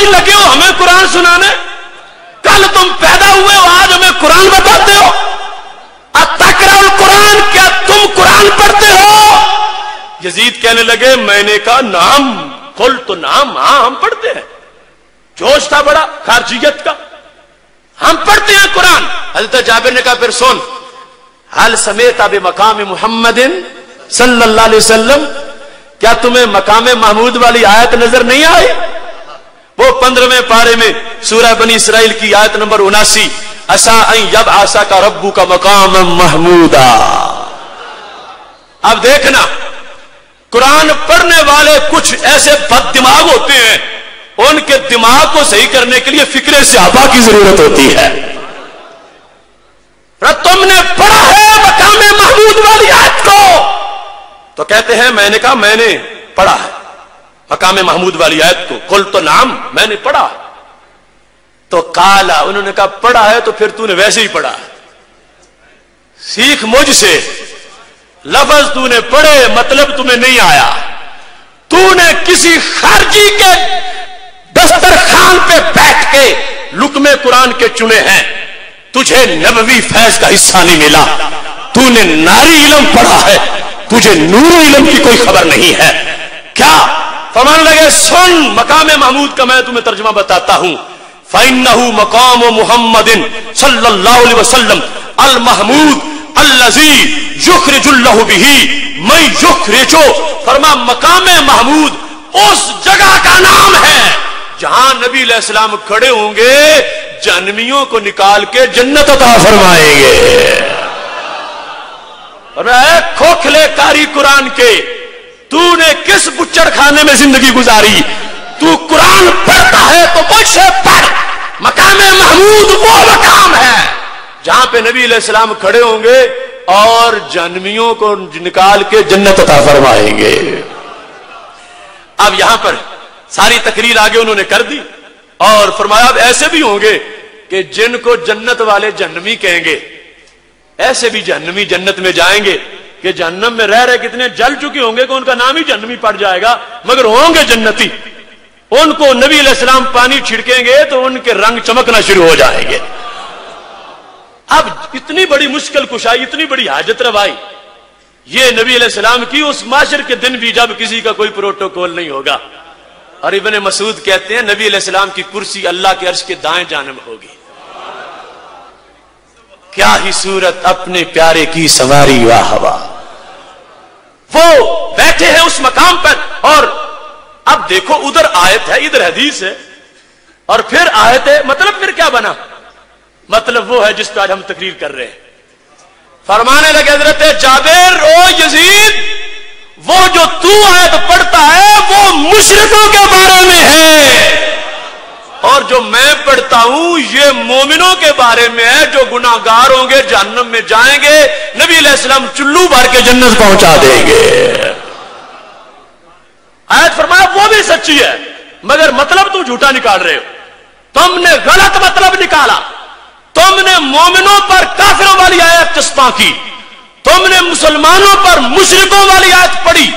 آج لگے ہو ہمیں قرآن سنانے؟ کل تم پیدا ہوئے ہو، آج ہمیں قرآن بتاتے ہو؟ اتقرأ القرآن، کیا تم قرآن پڑھتے ہو؟ یزید کہنے لگے، میں نے کہا نعم، قلت نعم، ہاں ہم پڑھتے ہیں۔ جوش تھا بڑا خارجیت کا، ہم پڑھتے ہیں قرآن۔ حضرت جابر نے کہا پھر سن، حل سمیت بمقام محمد صلی اللہ علیہ وسلم، کیا تمہیں مقام محمود والی آیت نظر نہیں آئی؟ وہ 15ویں پارے میں سورہ بنی اسرائیل کی آیت نمبر 79، عسیٰ ان یبعثک ربک مقاما محمودا۔ اب دیکھنا، قرآن پڑھنے والے کچھ ایسے بد دماغ ہوتے ہیں، ان کے دماغ کو صحیح کرنے کے لیے فکر صحابہ کی ضرورت ہوتی ہے۔ تم نے پڑھا ہے مقام محمود والی آیت کو؟ تو کہتے ہیں میں نے کہا میں نے پڑھا ہے مقام محمود والی آیت کو، قلت نعم، میں نے پڑھا۔ تو قالا، انہوں نے کہا پڑھا ہے تو پھر تو نے ویسے ہی پڑھا ہے، سیکھ مجھ سے، لفظ تو نے پڑھے مطلب تمہیں نہیں آیا، تو نے کسی خارجی کے دسترخوان پہ بیٹھ کے لقمے قرآن کے چنے ہیں، تجھے نبوی فیض کا حصہ نہیں ملا، تو نے ناری علم پڑھا ہے، تجھے نور علم کی کوئی خبر نہیں ہے کیا؟ فرمان لگے سن، مقام محمود کا میں تمہیں ترجمہ بتاتا ہوں، فَإِنَّهُ مَقَامُ مُحَمَّدٍ صلی اللہ علیہ وسلم المحمود الذی یخرج اللہ بہ من یخرج، فرما مقام محمود اس جگہ کا نام ہے جہاں نبی علیہ السلام کھڑے ہوں گے، جہنمیوں کو نکال کے جنت عطا فرمائیں گے۔ اور اے کھوکھلے کاری قرآن کے، تو نے کس بچڑ خانے میں زندگی گزاری؟ تو قرآن پڑھتا ہے تو مجھ سے پڑھ، مقام محمود وہ مقام ہے جہاں پہ نبی علیہ السلام کھڑے ہوں گے اور جہنمیوں کو نکال کے جنت عطا فرمائیں گے۔ اب یہاں پر ساری تقریر آگے انہوں نے کر دی اور فرمایا اب ایسے بھی ہوں گے کہ جن کو جنت والے جہنمی کہیں گے، ایسے بھی جہنمی جنت میں جائیں گے کہ جہنم میں رہ رہے کتنے جل چکے ہوں گے کہ ان کا نام ہی جہنمی پڑ جائے گا، مگر ہوں گے جنتی۔ ان کو نبی علیہ السلام پانی چھڑکیں گے تو ان کے رنگ چمکنا شروع ہو جائیں گے۔ اب اتنی بڑی مشکل کشائی، اتنی بڑی حاجت روائی، یہ نبی علیہ السلام کی اس معاشر کے دن بھی جب کسی کا کوئی پروٹوکول نہیں ہوگا۔ اور ابن مسعود کہتے ہیں نبی علیہ السلام کی کرسی اللہ کے عرش کے دائیں جانب ہوگی۔ کیا ہی صورت اپنے پیارے کی سواری واہ واہ، وہ بیٹھے ہیں اس مقام پر۔ اور اب دیکھو ادھر آیت ہے، ادھر حدیث ہے، اور پھر آیت ہے، مطلب پھر کیا بنا؟ مطلب وہ ہے جس پہ آج ہم تقریر کر رہے ہیں۔ فرمانے لگے حضرت جابر، او یزید، وہ جو تو آیت پڑھتا ہے وہ مشرکوں کے بارے میں ہے، اور جو میں پڑھتا ہوں یہ مومنوں کے بارے میں ہے جو گناہ گار ہوں گے، جہنم میں جائیں گے، نبی علیہ السلام چلو بھر کے جنت پہنچا دیں گے۔ آیت فرمایا وہ بھی سچی ہے، مگر مطلب تم جھوٹا نکال رہے ہو، تم نے غلط مطلب نکالا، تم نے مومنوں پر کافروں والی آیت چسپاں کی، تم نے مسلمانوں پر مشرکوں والی آیت پڑھی،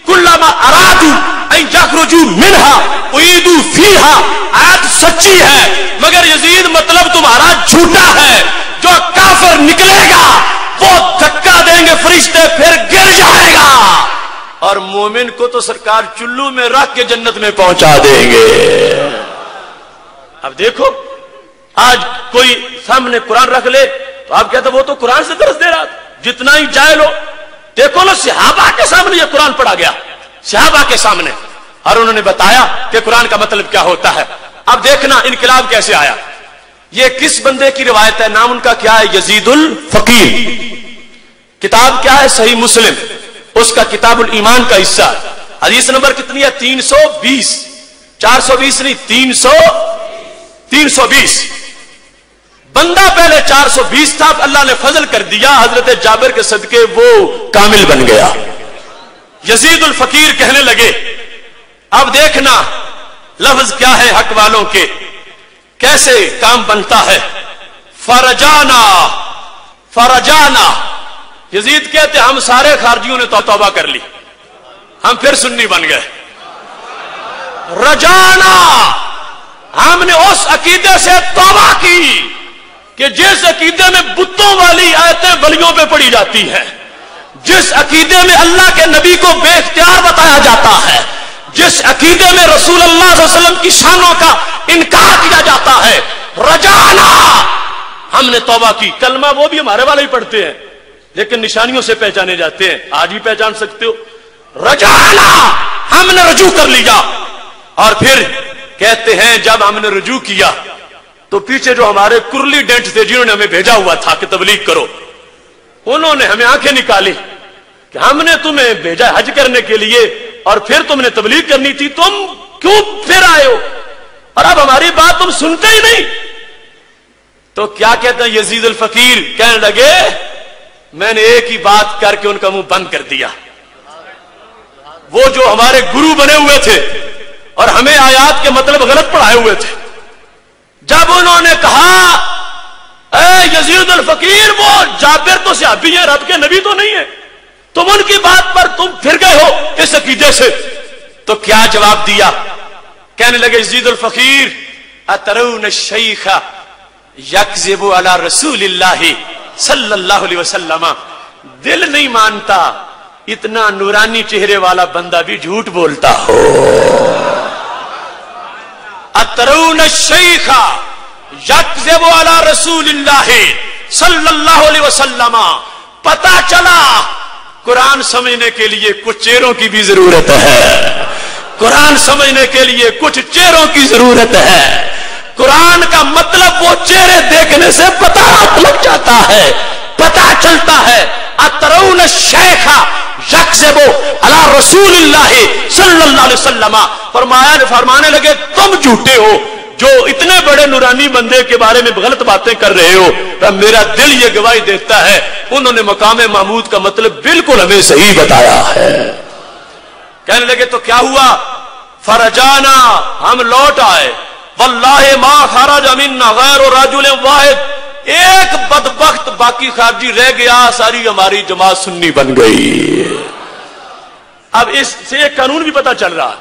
کلما ارادوا ان یخرجوا منها اعیدوا فیها، آیت سچی ہے مگر یزید مطلب تمہارا جھوٹا ہے، جو کافر نکلے گا وہ دھکا دیں گے فرشتے، پھر گر جائے گا، اور مومن کو تو سرکار چلو میں رکھ کے جنت میں پہنچا دیں گے۔ اب دیکھو آج کوئی سامنے قرآن رکھ لے تو آپ کہتے وہ تو قرآن سے درس دے رہا تھا، جتنا ہی جاہل ہو۔ دیکھو نا صحابہ کے سامنے یہ قرآن پڑھا گیا، صحابہ کے سامنے، اور انہوں نے بتایا کہ قرآن کا مطلب کیا ہوتا ہے۔ اب دیکھنا انقلاب کیسے آیا۔ یہ کس بندے کی روایت ہے؟ نام ان کا کیا ہے؟ یزید الفقیر۔ کتاب کیا ہے؟ صحیح مسلم، اس کا کتاب الایمان کا حصہ۔ حدیث نمبر کتنی ہے؟ 320، 420 نہیں، 320۔ بندہ پہلے 420 تھا، اللہ نے فضل کر دیا، حضرت جابر کے صدقے وہ کامل بن گیا۔ یزید الفقیر کہنے لگے، اب دیکھنا لفظ کیا ہے حق والوں کے، کیسے کام بنتا ہے۔ فرجانا، فرجانا، یزید کہتے ہم سارے خارجیوں نے توبہ کر لی، ہم پھر سنی بن گئے۔ رجانا، हमने उस अकीदे से तौबा की कि जिस अकीदे में बुतों वाली आयतें वलियों पे पढ़ी जाती हैं, जिस अकीदे में अल्लाह के नबी को बेख्तियार बताया जाता है, जिस अकीदे में रसूल अल्लाह सल्लल्लाहु अलैहि वसल्लम की शानों का इनकार किया जाता है, रजाना, हमने तौबा की। कलमा वो भी हमारे वाले ही पढ़ते हैं लेकिन निशानियों से पहचाने जाते हैं, आज भी पहचान सकते हो। रजाना, हमने रुजू कर लिया। और फिर कहते हैं जब हमने रुजू किया तो पीछे जो हमारे कुरली डेंट थे जिन्होंने हमें भेजा हुआ था कि तबलीग करो, उन्होंने हमें आंखें निकाली कि हमने तुम्हें भेजा हज करने के लिए और फिर तुमने तबलीग करनी थी, तुम क्यों फिर आए हो और अब हमारी बात तुम सुनते ही नहीं। तो क्या कहते हैं यजीद अल फकीर, कहने लगे मैंने एक ही बात करके उनका मुंह बंद कर दिया। वो जो हमारे गुरु बने हुए थे और हमें आयात के मतलब गलत पढ़ाए हुए थे, जब उन्होंने कहा ए यजीद अल फकीर, वो जाबिर तो सहाबी है, रब के नबी तो नहीं है, तुम उनकी बात पर तुम फिर गए हो इस अकीदे से, तो क्या जवाब दिया? कहने लगे यजीद अल फकीर, अतरून शैखा यकज़िबु अला रसूलिल्लाहि सल्लल्लाहु अलैहि वसल्लम, दिल नहीं मानता इतना नूरानी चेहरे वाला बंदा भी झूठ बोलता हो। अतरून शैखा यकज़िबु अला रसूलिल्लाहि सल्लल्लाहु अलैहि वसल्लम, पता चला कुरान समझने के लिए कुछ चेहरों की भी जरूरत है, कुरान समझने के लिए कुछ चेहरों की जरूरत है। कुरान का मतलब वो चेहरे देखने से पता लग जाता है, पता चलता है। अतरून शैखा यकज़िबु अला रसूलिल्लाहि सल्लल्लाहु अलैहि वसल्लम, फरमाने लगे तुम झूठे हो जो इतने बड़े नूरानी बंदे के बारे में गलत बातें कर रहे हो। तो मेरा दिल ये गवाही देता है उन्होंने मकाम महमूद का मतलब बिल्कुल हमें सही बताया है। कहने लगे तो क्या हुआ? फरजाना, हम लौट आए। वल्लाहि मा खरज मिन्ना गैर रजुल वाहिद, एक बदबख्त बाकी खारजी रह गया, सारी हमारी जमात सुन्नी बन गई। अब इससे एक कानून भी पता चल रहा है,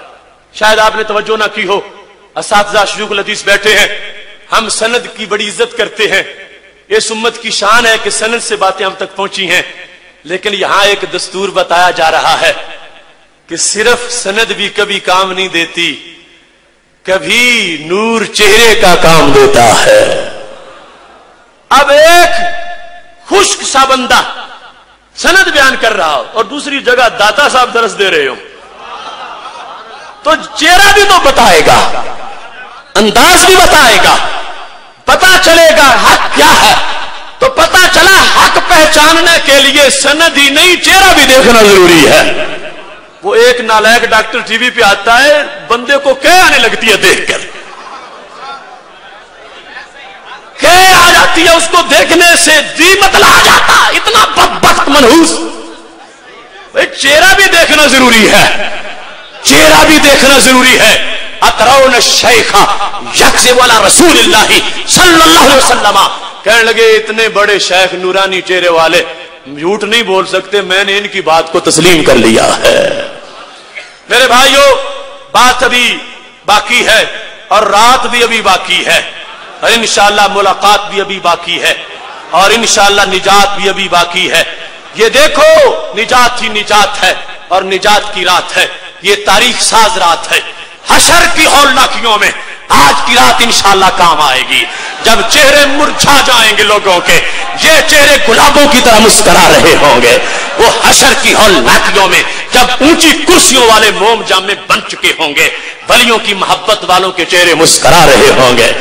शायद आपने तवज्जो ना की हो। असातिज़ा शयूखुल हदीस बैठे हैं, हम सनद की बड़ी इज्जत करते हैं, इस उम्मत की शान है कि सनद से बातें हम तक पहुंची हैं, लेकिन यहां एक दस्तूर बताया जा रहा है कि सिर्फ सनद भी कभी काम नहीं देती, कभी नूर चेहरे का काम देता है। अब एक खुश्क सा बंदा सनद बयान कर रहा हो और दूसरी जगह दाता साहब दरस दे रहे हो, तो चेहरा भी तो बताएगा, अंदाज भी बताएगा, पता चलेगा हक क्या है। तो पता चला हक पहचानने के लिए सनद ही नहीं चेहरा भी देखना जरूरी है। वो एक नालायक डॉक्टर टीवी पे आता है, बंदे को कह आने लगती है देखकर, कह आ जाती है, उसको देखने से जी बतला जाता, इतना बदबख्त मनहूस। भाई चेहरा भी देखना जरूरी है, चेहरा भी देखना जरूरी है। अतरौन शैखा यकज़िबु अला रसूलिल्लाहि सल्लल्लाहु अलैहि वसल्लम, कहने लगे इतने बड़े शेख नूरानी चेहरे वाले झूठ नहीं बोल सकते, मैंने इनकी बात को तस्लीम कर लिया है। मेरे भाइयों, बात अभी बाकी है और रात भी अभी बाकी है और इंशाअल्लाह मुलाकात भी अभी बाकी है और इंशाअल्लाह निजात भी अभी बाकी है। ये देखो, निजात ही निजात है और निजात की रात है, ये तारीख साज रात है। हशर की हौलनाकियों में आज की रात इंशाअल्लाह काम आएगी, जब चेहरे मुरझा जाएंगे लोगों के, ये चेहरे गुलाबों की तरह मुस्कुरा रहे होंगे। वो हशर की हौलनाकियों में जब ऊंची कुर्सियों वाले मोम जामे बन चुके होंगे, वलियों की मोहब्बत वालों के चेहरे मुस्कुरा रहे होंगे।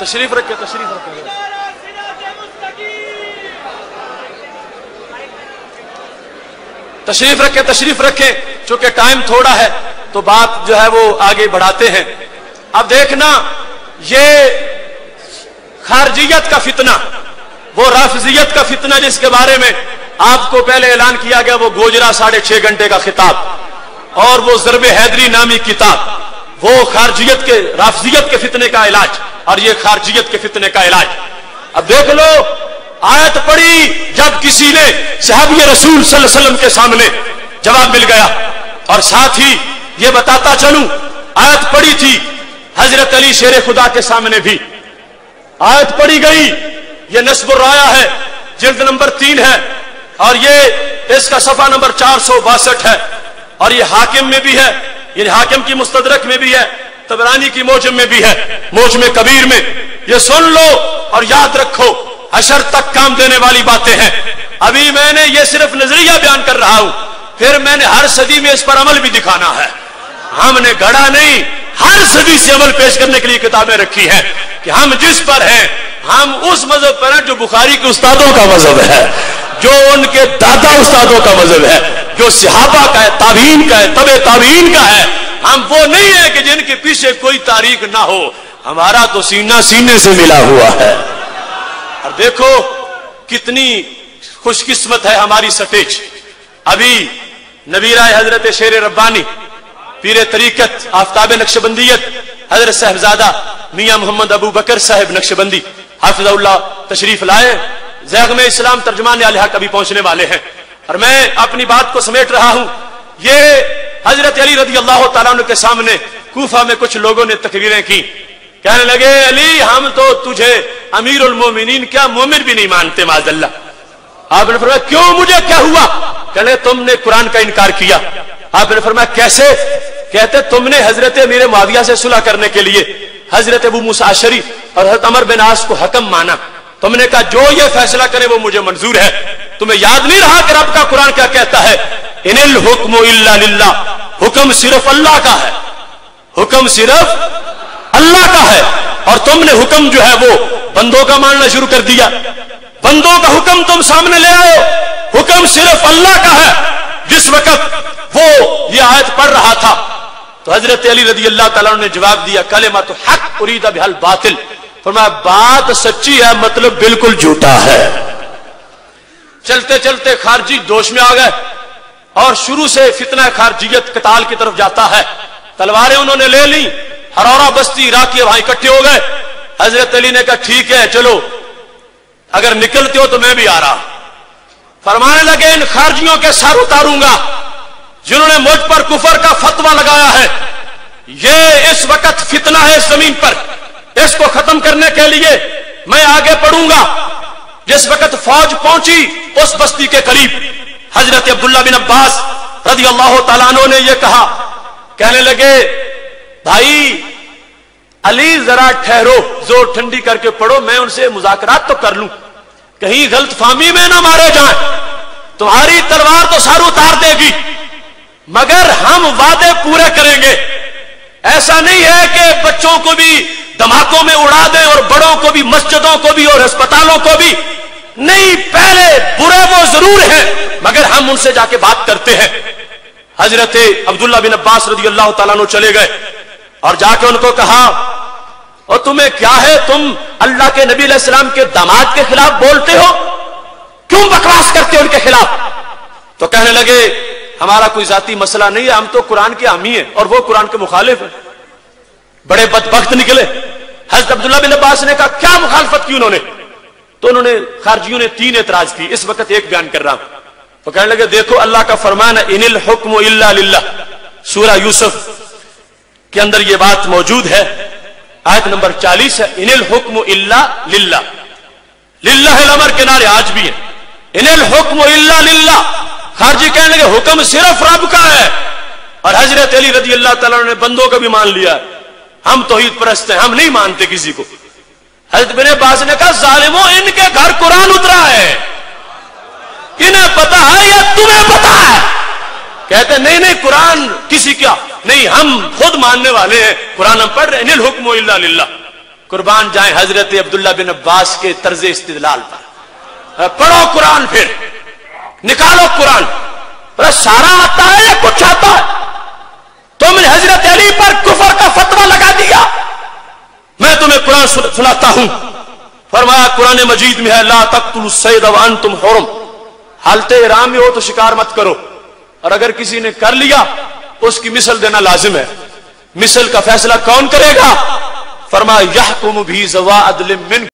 तशरीफ रखे, तशरीफ रखे, तशरीफ रखे, तशरीफ रखे। चूंकि टाइम थोड़ा है तो बात जो है वो आगे बढ़ाते हैं। अब देखना, ये खारजियत का फितना, वो राफिजियत का फितना जिसके बारे में आपको पहले ऐलान किया गया वो गोजरा 6.5 घंटे का खिताब और वो ज़र्ब हैदरी नामी किताब, वो खारजियत के राफजियत के फितने का इलाज और ये खारजियत के फितने का इलाज। अब देख लो, आयत पढ़ी जब किसी ने सहाबी रसूल सल्लल्लाहु अलैहि वसल्लम के सामने जवाब मिल गया। और साथ ही ये बताता चलूं, आयत पढ़ी थी हजरत अली शेर खुदा के सामने भी आयत पढ़ी गई। ये नस्बुर राया है, जिल्द नंबर 3 है और ये इसका सफा नंबर 462 है और ये हाकिम में भी है, ये हाकिम की मुस्तदरक में भी है, तबरानी की मोजम में भी है, मोजम कबीर में। ये सुन लो और याद रखो, हशर तक काम देने वाली बातें हैं। अभी मैंने ये सिर्फ नजरिया बयान कर रहा हूं, फिर मैंने हर सदी में इस पर अमल भी दिखाना है। हमने गढ़ा नहीं, हर सदी से अमल पेश करने के लिए किताबें रखी हैं कि हम जिस पर हैं हम उस मजहब पर हैं जो बुखारी के उस्तादों का मजहब है, जो उनके दादा उस्तादों का मजहब है, जो सहाबा का है, ताबीन का है, तबे ताबीन का है। हम वो नहीं है कि जिनके पीछे कोई तारीख ना हो, हमारा तो सीना सीने से मिला हुआ है। और देखो कितनी खुशकिस्मत है हमारी सटेज। अभी नबीरा हजरत शेर रब्बानी पीर तरीकत आफ्ताब नक्शबंदियत हजरत साहबजादा मियां मोहम्मद अबू बकर साहिब नक्शबंदी हाफिज़हुल्लाह तशरीफ लाए। ज़ैग़ में इस्लाम तर्जुमान अलिहा कभी पहुंचने वाले हैं और मैं अपनी बात को समेट रहा हूं। ये हजरत अली रज़ी अल्लाह तआला अन्हु के सामने कूफा में कुछ लोगों ने तकरीरें की, कहने लगे अली हम तो तुझे अमीरुल मोमिनीन क्या मोमिन भी नहीं मानते माज़अल्लाह। आपने फरमाया क्यों, मुझे क्या हुआ? कहने तुमने कुरान का इनकार किया। आपने फरमाया कैसे? कहते तुमने हजरत अमीर मुआविया से सुलह करने के लिए हजरत अबू मूसा अशरी और हजरत अमर बिन आस को हकम माना। तुमने कहा जो ये फैसला करे वो मुझे मंजूर है। तुम्हें याद नहीं रहा कि रब का कुरान क्या कहता है? इनिल हुक्मु इल्ला लिल्लाह, हुक्म सिर्फ अल्लाह का है, हुक्म सिर्फ अल्लाह का है। और तुमने हुक्म जो है वो बंदों का मानना शुरू कर दिया। बंदों का हुक्म तुम सामने ले आए, हुक्म सिर्फ अल्लाह का है। जिस वक्त वो ये आयत पढ़ रहा था तो हजरत अली रज़ी अल्लाह तआला ने जवाब दिया कलिमतु हक उरीदा बिहल बातिल। फरमाया बात सच्ची है, मतलब बिल्कुल झूठा है। चलते चलते खारजी दोष में आ गए और शुरू से फितना खारजियत कताल की तरफ जाता है। तलवारें उन्होंने ले ली, हरौरा बस्ती इराकी वहां इकट्ठे हो गए। हजरत अली ने कहा ठीक है चलो, अगर निकलते हो तो मैं भी आ रहा। फरमाने लगे इन खारजियों के सर उतारूंगा जिन्होंने मुझ पर कुफर का फतवा लगाया है। ये इस वक्त फितना है इस जमीन पर, इसको खत्म करने के लिए मैं आगे बढ़ूंगा। जिस वक्त फौज पहुंची उस बस्ती के करीब हजरत अब्दुल्ला बिन अब्बास रज़ी अल्लाह तआला अन्हु ने यह कहा, कहने लगे भाई अली जरा ठहरो, जोर ठंडी करके पढ़ो, मैं उनसे मुज़ाकरात तो कर लूं, कहीं गलत फाहमी में ना मारे जाएं। तुम्हारी तलवार तो सर उतार देगी मगर हम वादे पूरे करेंगे। ऐसा नहीं है कि बच्चों को भी धमाकों में उड़ा दें और बड़ों को भी, मस्जिदों को भी और अस्पतालों को भी नहीं। पहले बुरे वो जरूर हैं मगर हम उनसे जाके बात करते हैं। हजरत अब्दुल्ला बिन अब्बास रज़ी अल्लाह तआला अन्हु चले गए और जाके उनको कहा और तुम्हें क्या है, तुम अल्लाह के नबी अलैहि सलाम के दामाद के खिलाफ बोलते हो, क्यों बकवास करते हो उनके खिलाफ? तो कहने लगे हमारा कोई जाती मसला नहीं है, हम तो कुरान के हामी हैं और वो कुरान के मुखालिफ हैं। बड़े बदबख्त निकले। हजरत अब्दुल्ला बिन अब्बास ने कहा क्या मुखालफत की उन्होंने? तो उन्होंने खारजियों ने 3 एतराज की, इस वक्त एक बयान कर रहा हूं। तो कहने लगे देखो अल्लाह का फरमान है इनिल हुक्मु इल्ला लिल्लाह, सूरह यूसुफ के अंदर यह बात मौजूद है, आयत नंबर 40 है, इनिल हुक्मु इल्ला लिल्लाह, लिल्लाहिल अमर के नारे आज भी है, इनिल हुक्मु इल्ला लिल्लाह। खारजी कहने लगे हुक्म सिर्फ रब का है। और हजरत अली रज़ी अल्लाह तआला ने बंदों को भी मान लिया, हम तौहीद परस्त हैं, हम नहीं मानते किसी को। हजरत बिन अब्बास ने कहा जालिमों इनके घर कुरान उतरा है, इन्हें पता है या तुम्हें पता है? कहते नहीं नहीं कुरान किसी का नहीं, हम खुद मानने वाले हैं, कुरान हम पढ़ रहे हैं, निल हुक्मु इल्ला लिल्लाह। कुर्बान जाए हजरत अब्दुल्ला बिन अब्बास के तर्ज इस्तिदलाल पर। पढ़ो कुरान, फिर निकालो कुरान, पर सारा आता है या कुछ आता है? तुमने हजरत अली पर कुफर का फतवा लगा दिया। मैं तुम्हें कुरान सुनाता हूं। फरमाया कुरान मजीद में है ला तक़्तुलु सैद व अंतुम हुरुम, حالت احرام میں ہو تو شکار مت کرو، اور اگر کسی نے کر لیا اس کی مثل دینا لازم ہے۔ مثل کا فیصلہ کون کرے گا؟ فرمایا یحکم بھی ذو عدل من